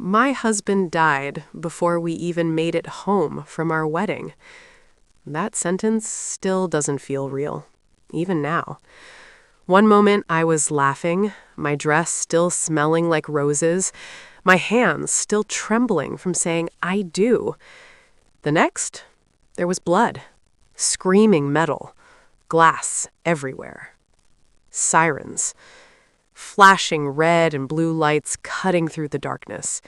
My husband died before we even made it home from our wedding. That sentence still doesn't feel real, even now. One moment I was laughing, my dress still smelling like roses, my hands still trembling from saying I do. The next, there was blood, screaming metal, glass everywhere. Sirens, flashing red and blue lights cutting through the darkness.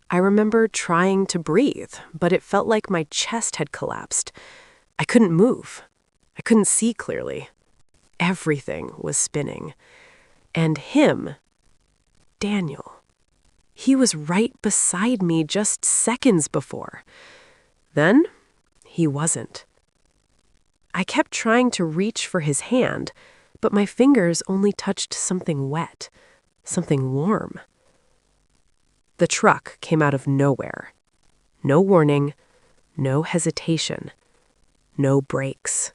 I remember trying to breathe, but it felt like my chest had collapsed. I couldn't move. I couldn't see clearly. Everything was spinning. And him, Daniel, he was right beside me just seconds before. Then, he wasn't. I kept trying to reach for his hand, but my fingers only touched something wet, something warm. The truck came out of nowhere. No warning, no hesitation, no brakes.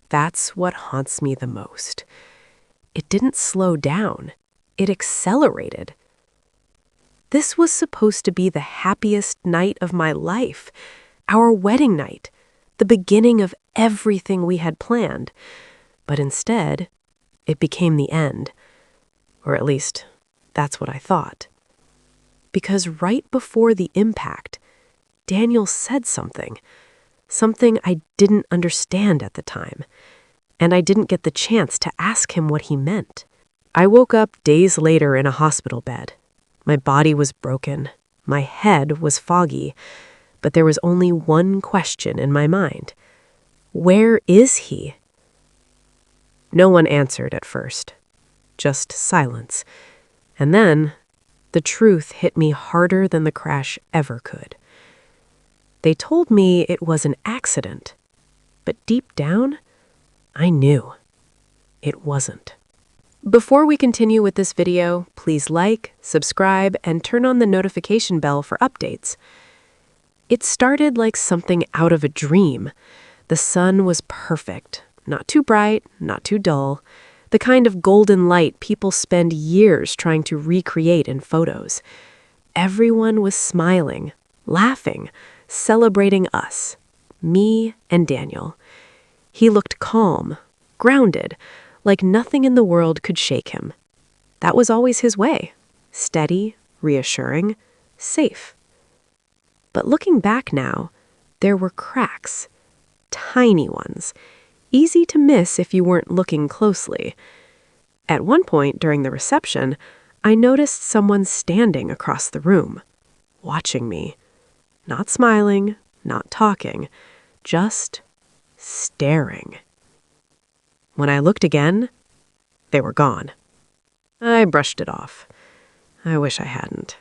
That's what haunts me the most. It didn't slow down. It accelerated. This was supposed to be the happiest night of my life, our wedding night, the beginning of everything we had planned. But instead, it became the end. Or at least, that's what I thought. Because right before the impact, Daniel said something I didn't understand at the time, and I didn't get the chance to ask him what he meant. I woke up days later in a hospital bed. My body was broken, my head was foggy, but there was only one question in my mind. Where is he? No one answered at first, just silence. And then, the truth hit me harder than the crash ever could. They told me it was an accident, but deep down, I knew it wasn't. Before we continue with this video, please like, subscribe, and turn on the notification bell for updates. It started like something out of a dream. The sun was perfect, not too bright, not too dull, the kind of golden light people spend years trying to recreate in photos. Everyone was smiling, laughing, celebrating us, me and Daniel. He looked calm, grounded, like nothing in the world could shake him. That was always his way, steady, reassuring, safe. But looking back now, there were cracks, tiny ones, easy to miss if you weren't looking closely. At one point during the reception, I noticed someone standing across the room, watching me. Not smiling, not talking, just staring. When I looked again, they were gone. I brushed it off. I wish I hadn't.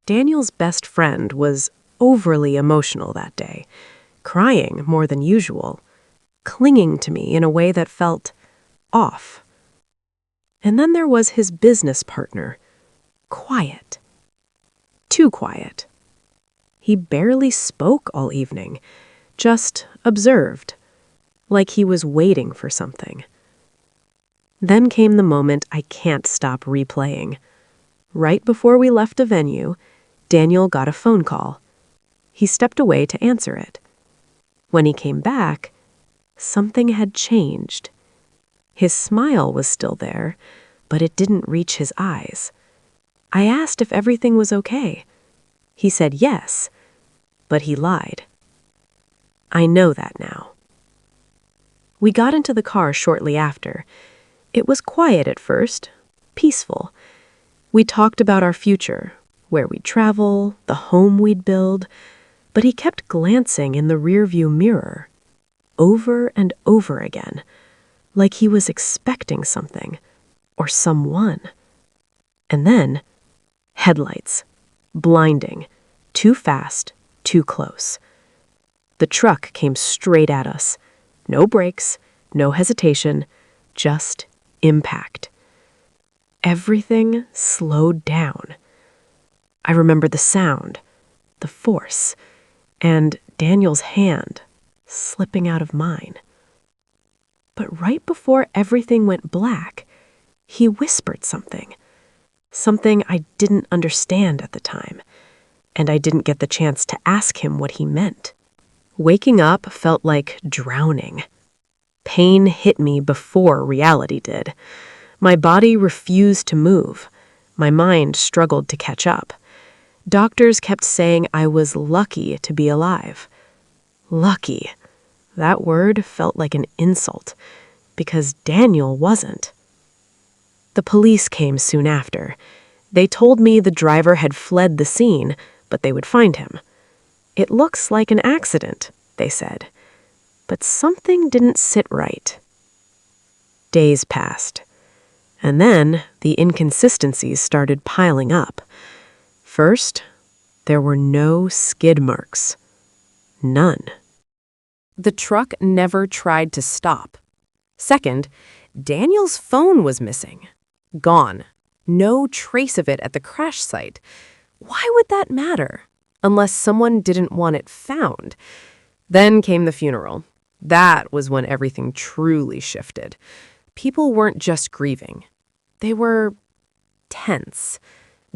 Daniel's best friend was overly emotional that day, crying more than usual, clinging to me in a way that felt off. And then there was his business partner, quiet. Too quiet. He barely spoke all evening, just observed, like he was waiting for something. Then came the moment I can't stop replaying. Right before we left the venue, Daniel got a phone call. He stepped away to answer it. When he came back, something had changed. His smile was still there, but it didn't reach his eyes. I asked if everything was okay. He said yes, but he lied. I know that now. We got into the car shortly after. It was quiet at first, peaceful. We talked about our future, where we'd travel, the home we'd build, but he kept glancing in the rearview mirror, over and over again, like he was expecting something, or someone. And then, headlights, blinding, too fast, too close. The truck came straight at us. No brakes, no hesitation, just impact. Everything slowed down. I remember the sound, the force, and Daniel's hand slipping out of mine. But right before everything went black, he whispered something. something I didn't understand at the time, and I didn't get the chance to ask him what he meant. Waking up felt like drowning. Pain hit me before reality did. My body refused to move. My mind struggled to catch up. Doctors kept saying I was lucky to be alive. Lucky. That word felt like an insult, because Daniel wasn't. The police came soon after. They told me the driver had fled the scene, but they would find him. It looks like an accident, they said. But something didn't sit right. Days passed. And then the inconsistencies started piling up. First, there were no skid marks. None. The truck never tried to stop. Second, Daniel's phone was missing. Gone. No trace of it at the crash site. Why would that matter? Unless someone didn't want it found. Then came the funeral. That was when everything truly shifted. People weren't just grieving. They were tense.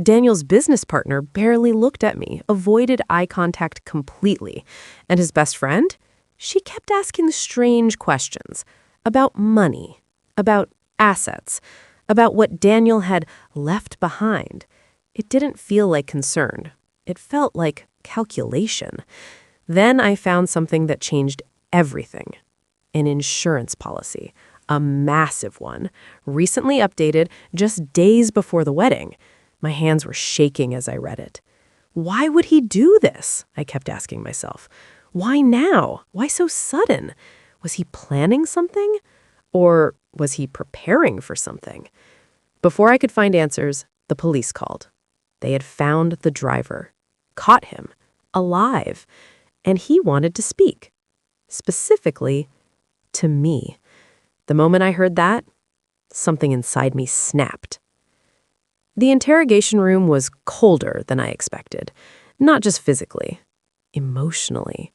Daniel's business partner barely looked at me, avoided eye contact completely. And his best friend? She kept asking strange questions about money, about assets, about what Daniel had left behind. It didn't feel like concern. It felt like calculation. Then I found something that changed everything. An insurance policy. A massive one. Recently updated just days before the wedding. My hands were shaking as I read it. Why would he do this? I kept asking myself. Why now? Why so sudden? Was he planning something? Or was he preparing for something? Before I could find answers, the police called. They had found the driver, caught him, alive, and he wanted to speak. Specifically, to me. The moment I heard that, something inside me snapped. The interrogation room was colder than I expected, not just physically, emotionally.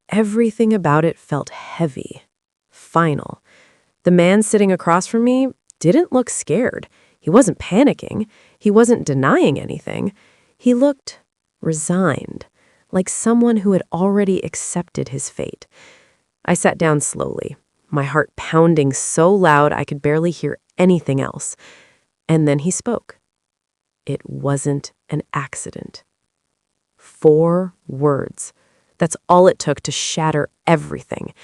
Everything about it felt heavy, final. The man sitting across from me didn't look scared. He wasn't panicking. He wasn't denying anything. He looked resigned, like someone who had already accepted his fate. I sat down slowly, my heart pounding so loud I could barely hear anything else. And then he spoke. It wasn't an accident. 4 words. That's all it took to shatter everything.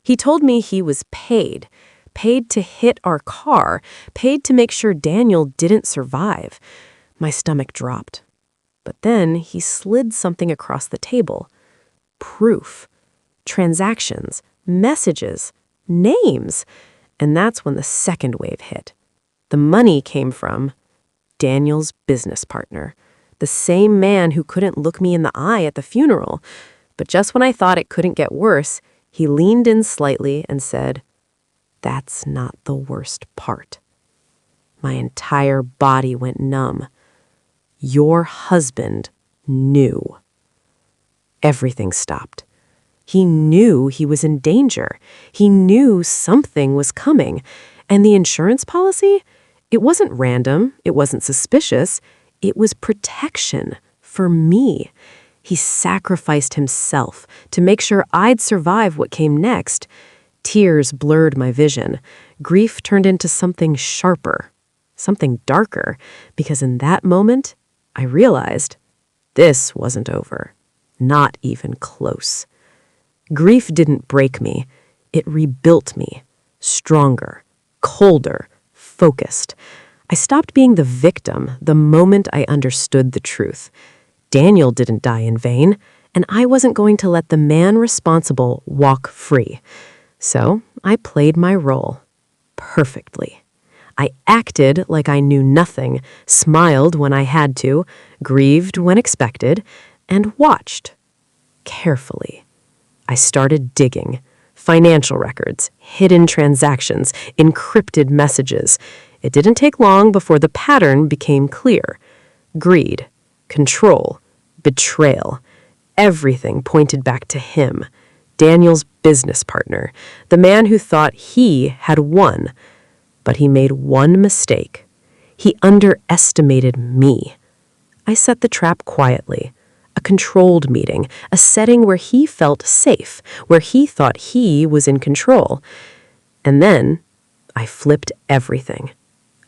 He told me he was paid to hit our car, paid to make sure Daniel didn't survive. My stomach dropped. But then he slid something across the table. Proof. Transactions. Messages. Names. And that's when the second wave hit. The money came from Daniel's business partner, the same man who couldn't look me in the eye at the funeral. But just when I thought it couldn't get worse, he leaned in slightly and said, "That's not the worst part." My entire body went numb. Your husband knew. Everything stopped. He knew he was in danger. He knew something was coming. And the insurance policy? It wasn't random. It wasn't suspicious. It was protection for me. He sacrificed himself to make sure I'd survive what came next. Tears blurred my vision. Grief turned into something sharper, something darker, because in that moment, I realized this wasn't over. Not even close. Grief didn't break me. It rebuilt me. Stronger, colder, focused. I stopped being the victim the moment I understood the truth. Daniel didn't die in vain, and I wasn't going to let the man responsible walk free. So I played my role perfectly. I acted like I knew nothing, smiled when I had to, grieved when expected, and watched carefully. I started digging. Financial records, hidden transactions, encrypted messages. It didn't take long before the pattern became clear. Greed, control, betrayal. Everything pointed back to him, Daniel's business partner, the man who thought he had won. But he made one mistake. He underestimated me. I set the trap quietly. A controlled meeting, a setting where he felt safe, where he thought he was in control. And then I flipped everything.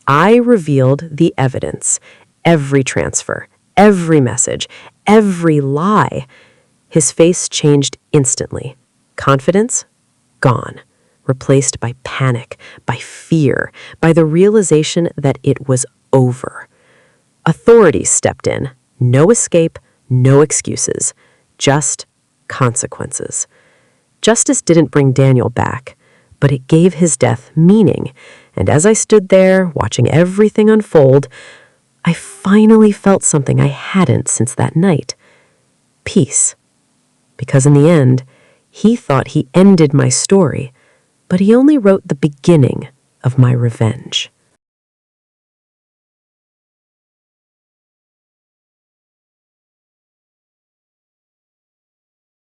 I revealed the evidence, every transfer, every message, every lie. His face changed instantly. Confidence? Gone. Replaced by panic, by fear, by the realization that it was over. Authorities stepped in. No escape, no excuses. Just consequences. Justice didn't bring Daniel back, but it gave his death meaning. And as I stood there, watching everything unfold, I finally felt something I hadn't since that night. Peace. Because in the end, he thought he ended my story, but he only wrote the beginning of my revenge.